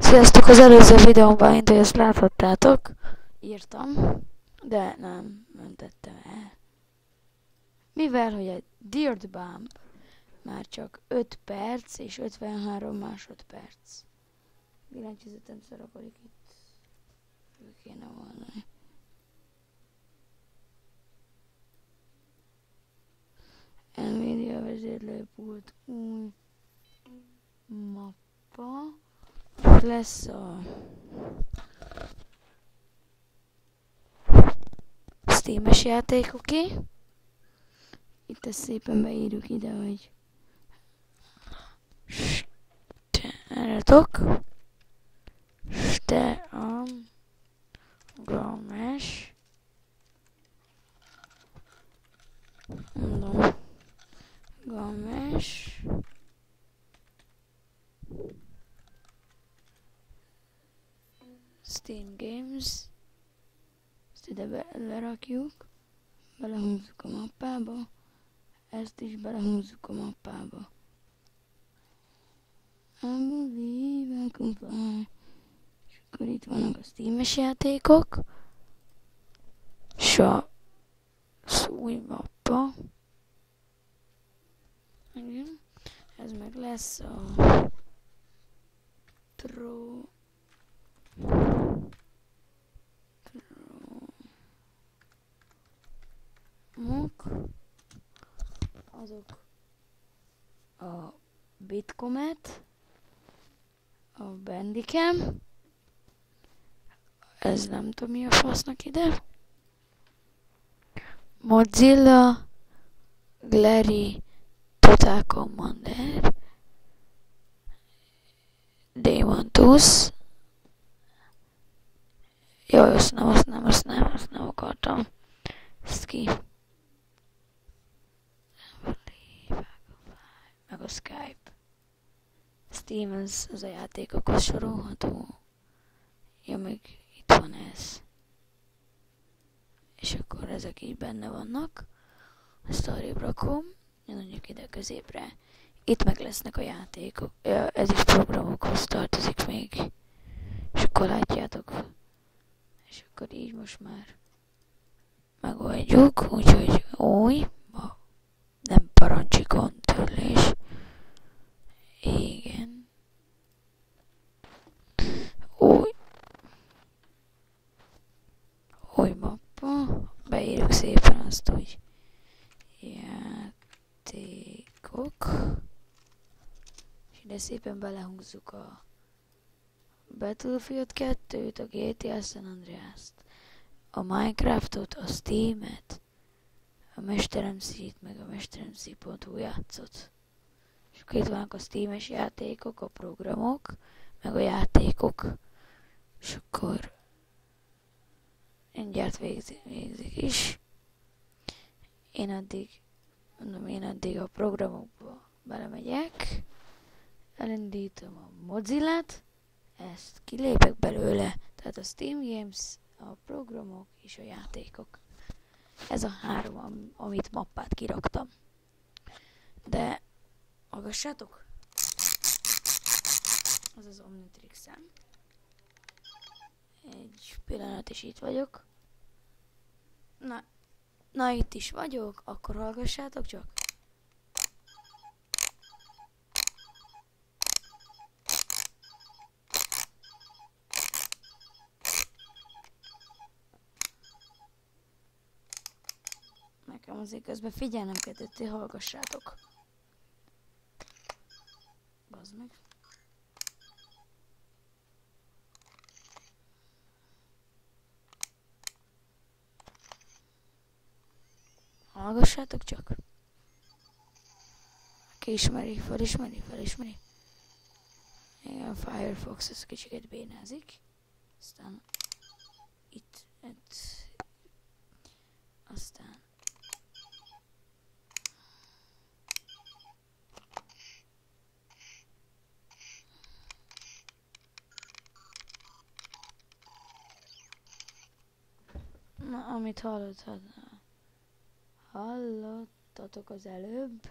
Sziasztok, az előző videómban, mint hogy ezt láthattátok, írtam, de nem öntettem el. Mivel, hogy egy Dirt Bump már csak 5 perc és 53 másodperc. Billentyűzetem szarakodik itt. Ő kéne volna. Nvidia vezérlőpult új mappa. Lesz a Steam-es játékoké. Itt ezt szépen beírjuk ide, hogy Steratok Games. Mondom, Games Steam Games. Ezt ide lerakjuk, belehúzzuk a mappába, ezt is belehúzzuk a mappába. I can fly. És akkor itt vannak a Steam-es játékok, és a új mappa. Igen. Ez meg lesz a azok a Bitcomet, a Bandicam, ez nem tudom mi a fasznak ide, Mozilla, Glary, Total Commander, Demon Tools. Jaj, azt nem akartam. Ezt ki. Meg a Skype. Steam az a játékokhoz sorolható. Ja, meg itt van ez. És akkor ezek így benne vannak. Ezt arrébb rakom. Nyomjuk ide középre. Itt meg lesznek a játékok. Ja, ez is programokhoz tartozik még. És akkor látjátok. És akkor így most már megoldjuk. Úgyhogy új. Nem parancsikon törlés. Igen. Új mappa. Beírjuk szépen azt, hogy játékok. És ide szépen belehúzzuk a Battlefield 2-t, a GTA San Andreas-t, a Minecraftot, a Steam-et, a Mester MC-t, meg a mestermc.hu játszott. És akkor itt vannak a Steam-es játékok, a programok, meg a játékok. És akkor mindjárt végzik is. Én addig a programokba belemegyek, elindítom a Mozillát, ezt kilépek belőle, tehát a Steam Games, a programok és a játékok. Ez a három, amit mappát kiraktam. De hallgassátok! Az az Omnitrix-em. Egy pillanat, és itt vagyok. Na itt is vagyok, akkor hallgassátok csak. Nekem azért közben figyelnem kellett, hogy hallgassátok. Bazd meg. Hallgassátok csak. Aki ismeri, felismeri. Igen, a Firefox ez kicsit bénázik. Aztán itt. Aztán na, amit hallottatok az előbb,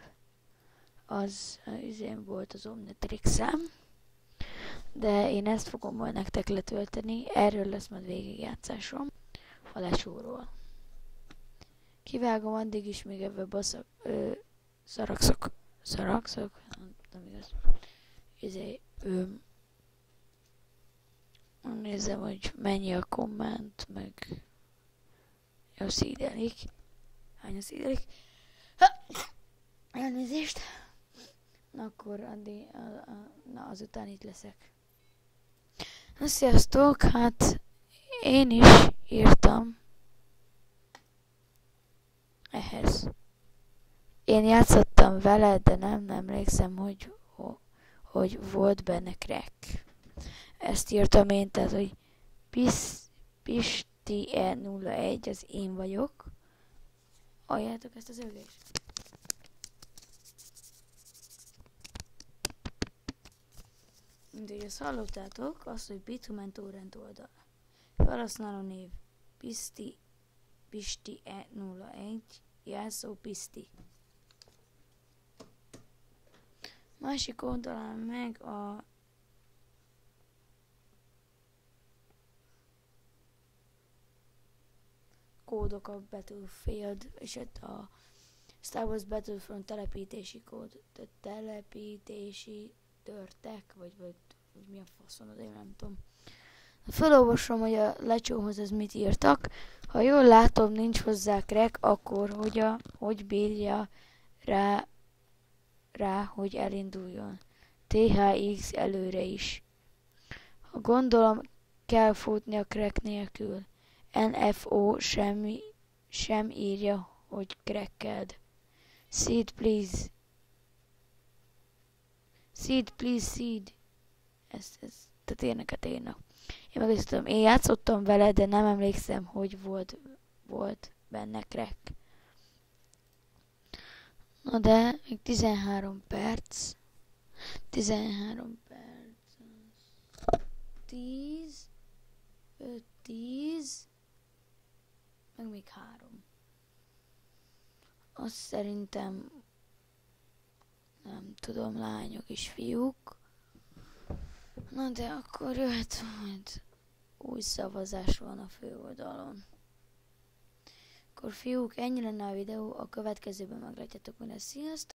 az izén volt az Omnitrix-em. de én ezt fogom majd nektek letölteni, erről lesz majd végigjátszásom, a lesóról. Kivágom addig is, még ebbe szarakszok, nem igaz. Nézem, hogy mennyi a komment, meg jó szídelik. Hány a szídelik? Elnézést. Na akkor addig, azután itt leszek. Na sziasztok, hát én is írtam ehhez. Én játszottam vele, de nem emlékszem, hogy volt benne crack. Ezt írtam én, tehát, hogy Pisti E01, az én vagyok. Halljátok ezt az ögést? Mindegy, azt hallottátok, azt, hogy Bitumen torrent oldal. Felhasználó név Pisti E01, jelszó Pisti. Másik oldalán meg a kódok, a Battlefield és a Star Wars Battlefront telepítési kód, tehát telepítési törtek, vagy mi a faszon, én nem tudom. Felolvasom, hogy a lecsóhoz ez mit írtak. Ha jól látom, nincs hozzá crack, akkor hogy bírja rá, hogy elinduljon. THX előre is. Ha gondolom, kell futni a crack nélkül. NFO sem írja, hogy cracked. Seed please. Seed. Ez tehát éneket írnak. Én meg azt tudom, én játszottam vele, de nem emlékszem, hogy volt benne crack. Na de, még 13 perc. 13 perc. 10. 5, 10. Meg még 3. Azt szerintem nem tudom, lányok és fiúk. Na de akkor jöhet majd új szavazás van a főoldalon. Akkor fiúk, ennyi lenne a videó, a következőben meglátjátok, hogy lesz. Sziasztok!